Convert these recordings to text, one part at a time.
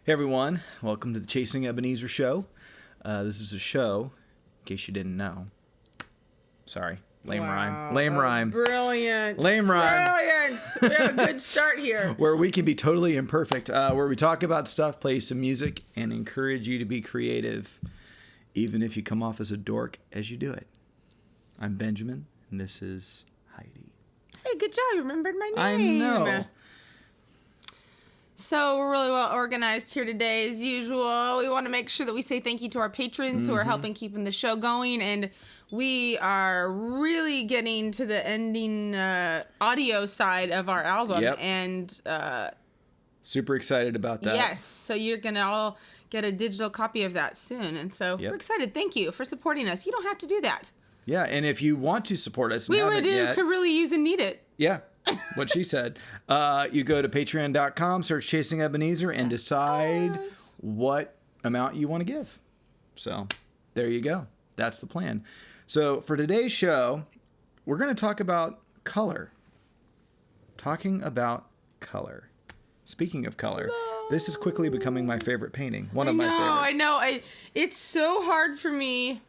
Hey everyone, welcome to the Chasing Ebenezer Show. This is a show, in case you didn't know. Sorry, lame rhyme. Brilliant. Lame rhyme. Brilliant. We have a good start here. Where we can be totally imperfect, where we talk about stuff, play some music, and encourage you to be creative, even if you come off as a dork as you do it. I'm Benjamin, and this is Heidi. Hey, good job. You remembered my name. I know. So we're really well organized here today, as usual. We want to make sure that we say thank you to our patrons who are helping keeping the show going, and we are really getting to the ending audio side of our album, and super excited about that. Yes, so you're gonna all get a digital copy of that soon, and so we're excited. Thank you for supporting us. You don't have to do that. Yeah, and if you want to support us, we could really use and need it. Yeah. What she said. You go to patreon.com, search Chasing Ebenezer, and decide what amount you want to give. So there you go. That's the plan. So for today's show, we're going to talk about color. Talking about color. Speaking of color, this is quickly becoming my favorite painting. One of my favorite. I know. It's so hard for me.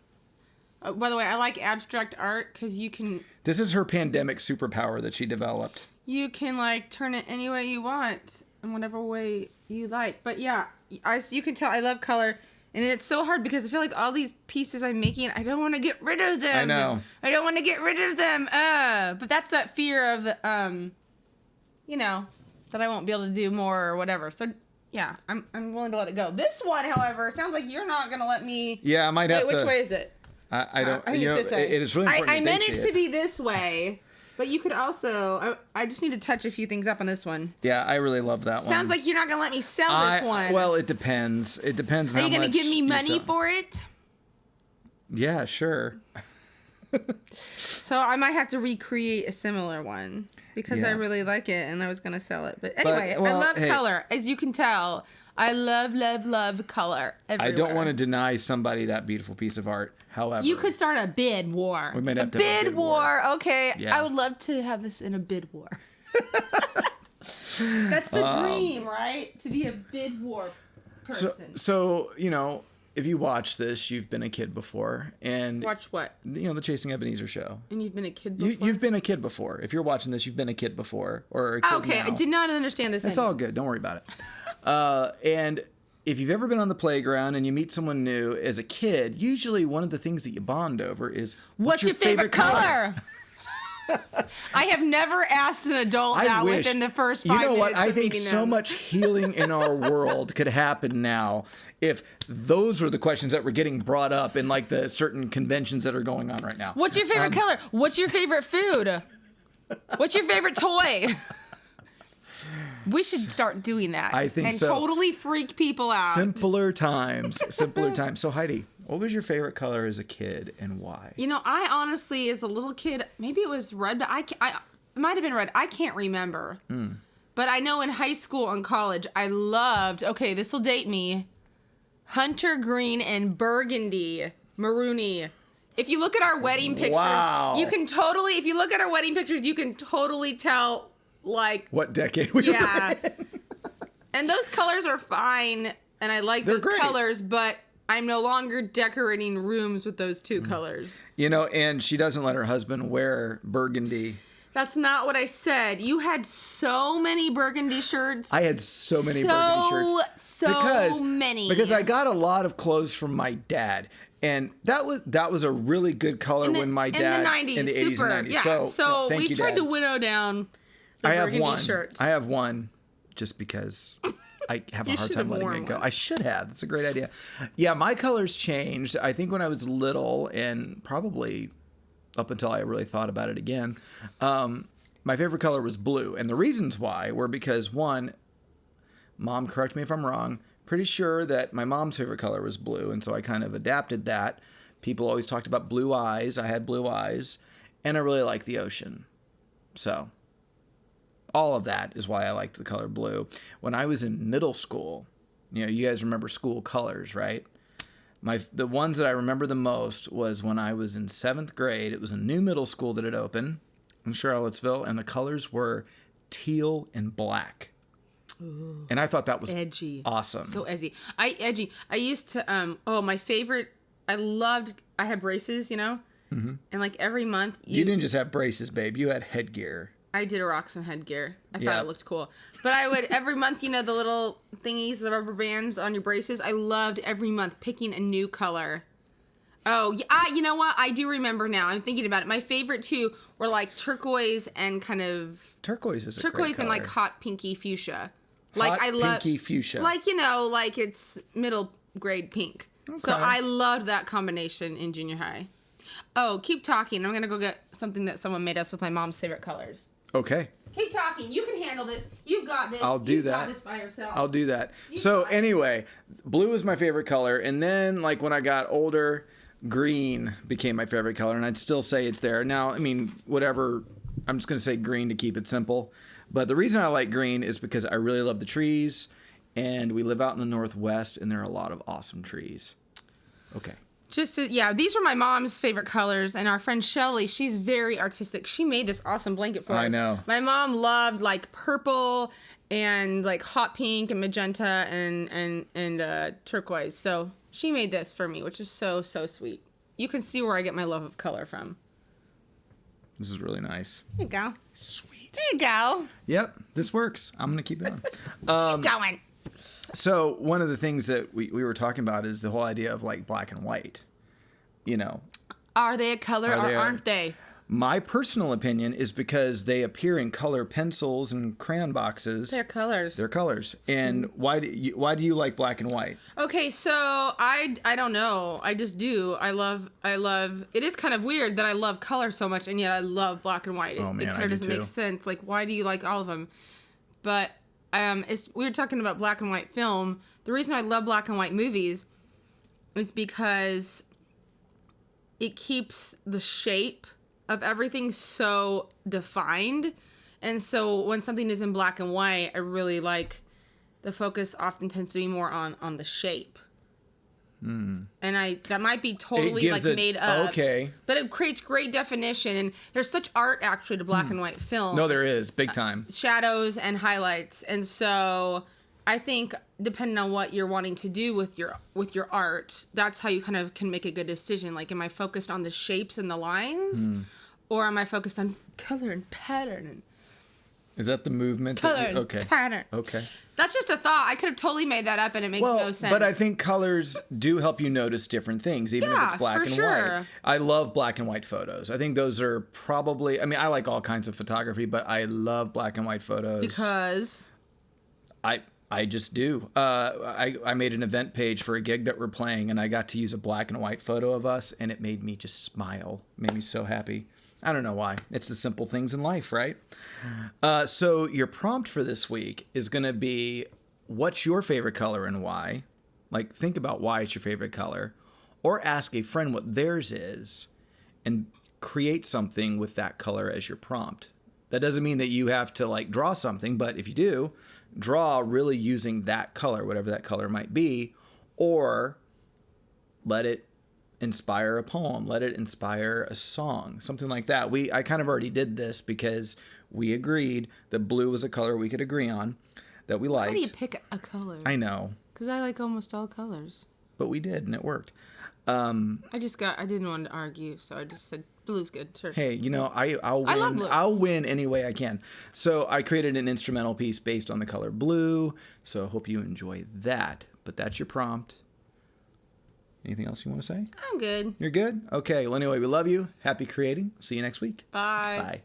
By the way, I like abstract art because you can... This is her pandemic superpower that she developed. You can, turn it any way you want, in whatever way you like. But yeah, you can tell I love color. And it's so hard because I feel like all these pieces I'm making, I don't want to get rid of them. I know. I don't want to get rid of them. But that's that fear of, that I won't be able to do more or whatever. So... yeah, I'm willing to let it go. This one, however, sounds like you're not going to let me... Yeah, I might have to... Wait, which way is it? I don't... I think it's this way. It is really important I meant it to be this way, but you could also... I just need to touch a few things up on this one. Yeah, I really love that one. Sounds like you're not going to let me sell this one. Well, it depends. It depends on how much... Are you going to give me money for it? Yeah, sure. So I might have to recreate a similar one. Because I really like it, and I was going to sell it. But anyway, I love color. As you can tell, I love, love, love color everywhere. I don't want to deny somebody that beautiful piece of art. However... you could start a bid war. We might have to have a bid war. Okay. Yeah. I would love to have this in a bid war. That's the dream, right? To be a bid war person. So, if you watch this, you've been a kid before, and watch what? The Chasing Ebenezer Show. And you've been a kid before. You've been a kid before. If you're watching this, you've been a kid before, or a kid okay. now. I did not understand this. It's all good. Don't worry about it. And if you've ever been on the playground and you meet someone new as a kid, usually one of the things that you bond over is what's your favorite color? I have never asked an adult that within the first 5 minutes. You know what? I think meeting so them. much healing in our world could happen now if those were the questions that were getting brought up in the certain conventions that are going on right now. What's your favorite color? What's your favorite food? What's your favorite toy? We should start doing that. I think and so. Totally freak people out. Simpler times. So Heidi, what was your favorite color as a kid and why? I honestly, as a little kid, maybe it was red, but it might have been red. I can't remember. But I know in high school and college, I loved, this will date me, hunter green and burgundy, maroony. If you look at our wedding pictures, you can totally, if you look at our wedding pictures, you can totally tell, what decade we were in. And those colors are fine, and I like those colors, but I'm no longer decorating rooms with those two colors. And she doesn't let her husband wear burgundy. That's not what I said. You had so many burgundy shirts. I had so many burgundy shirts. So many. Because I got a lot of clothes from my dad. And that was a really good color when my dad... In the 90s. In the 80s super. and 90s. Yeah. So we tried to winnow down the burgundy shirts. I have one just because I have a hard time letting it go. I should have. That's a great idea. Yeah, my colors changed. I think when I was little, and probably up until I really thought about it again, my favorite color was blue. And the reasons why were because, one, Mom, correct me if I'm wrong, pretty sure that my mom's favorite color was blue, and so I kind of adapted that. People always talked about blue eyes. I had blue eyes, and I really like the ocean. So all of that is why I liked the color blue. When I was in middle school, you guys remember school colors, right? The ones that I remember the most was when I was in 7th grade. It was a new middle school that had opened in Charlottesville, and the colors were teal and black. Ooh, and I thought that was edgy. Awesome. So edgy. I used to, my favorite, I had braces, Mm-hmm. And like every month. You didn't just have braces, babe. You had headgear. I did a rocks and headgear. I thought it looked cool. But I would, every month, the little thingies, the rubber bands on your braces, I loved every month picking a new color. Oh, yeah, you know what? I do remember now. I'm thinking about it. My favorite, too, were like turquoise and kind of... Turquoise is a great Turquoise color. and like hot pinky fuchsia. Hot pinky fuchsia. Like, like it's middle grade pink. Okay. So I loved that combination in junior high. Oh, keep talking. I'm going to go get something that someone made us with my mom's favorite colors. Okay. Keep talking. You can handle this. You've got this. I'll do that. You've got this by yourself. I'll do that. So anyway, blue is my favorite color. And then like when I got older, green became my favorite color. And I'd still say it's there. Now, I mean, whatever. I'm just going to say green to keep it simple. But the reason I like green is because I really love the trees. And we live out in the Northwest and there are a lot of awesome trees. Okay. These are my mom's favorite colors, and our friend Shelly, she's very artistic. She made this awesome blanket for us. I know. My mom loved like purple and like hot pink and magenta and turquoise. So she made this for me, which is so, so sweet. You can see where I get my love of color from. This is really nice. There you go. Sweet. There you go. Yep, this works. I'm going to keep going. Keep going. So one of the things that we were talking about is the whole idea of like black and white, Are they a color or aren't they? My personal opinion is because they appear in color pencils and crayon boxes. They're colors. They're colors. And why do you like black and white? Okay, so I don't know. I just do. I love. It is kind of weird that I love color so much and yet I love black and white. It kind of doesn't make sense. Like, why do you like all of them? But we were talking about black and white film. The reason I love black and white movies is because it keeps the shape of everything so defined. And so when something is in black and white, I really like the focus often tends to be more on the shape. And that might be totally like made up. Okay. But it creates great definition. And there's such art actually to black and white film. No, there is. Big time. Shadows and highlights. And so I think depending on what you're wanting to do with your art, that's how you kind of can make a good decision. Like, am I focused on the shapes and the lines? Or am I focused on color and pattern? Is that the movement? Color and pattern. Okay. That's just a thought. I could have totally made that up and it makes no sense. But I think colors do help you notice different things, even if it's black and white. I love black and white photos. I think those are probably, I like all kinds of photography, but I love black and white photos. Because? I just do. I made an event page for a gig that we're playing, and I got to use a black and white photo of us, and it made me just smile. It made me so happy. I don't know why. It's the simple things in life, right? So your prompt for this week is going to be, what's your favorite color and why? Like, think about why it's your favorite color. Or ask a friend what theirs is, and create something with that color as your prompt. That doesn't mean that you have to, like, draw something, but if you do, draw really using that color, whatever that color might be, or let it inspire a poem, let it inspire a song, something like that. I kind of already did this because we agreed that blue was a color we could agree on, that we liked. How do you pick a color? I know. Because I like almost all colors. But we did, and it worked. I didn't want to argue, so I just said blue's good. Sure. Hey, I'll win. I love blue. I'll win any way I can. So I created an instrumental piece based on the color blue. So I hope you enjoy that. But that's your prompt. Anything else you want to say? I'm good. You're good? Okay. Well, anyway, we love you. Happy creating. See you next week. Bye. Bye.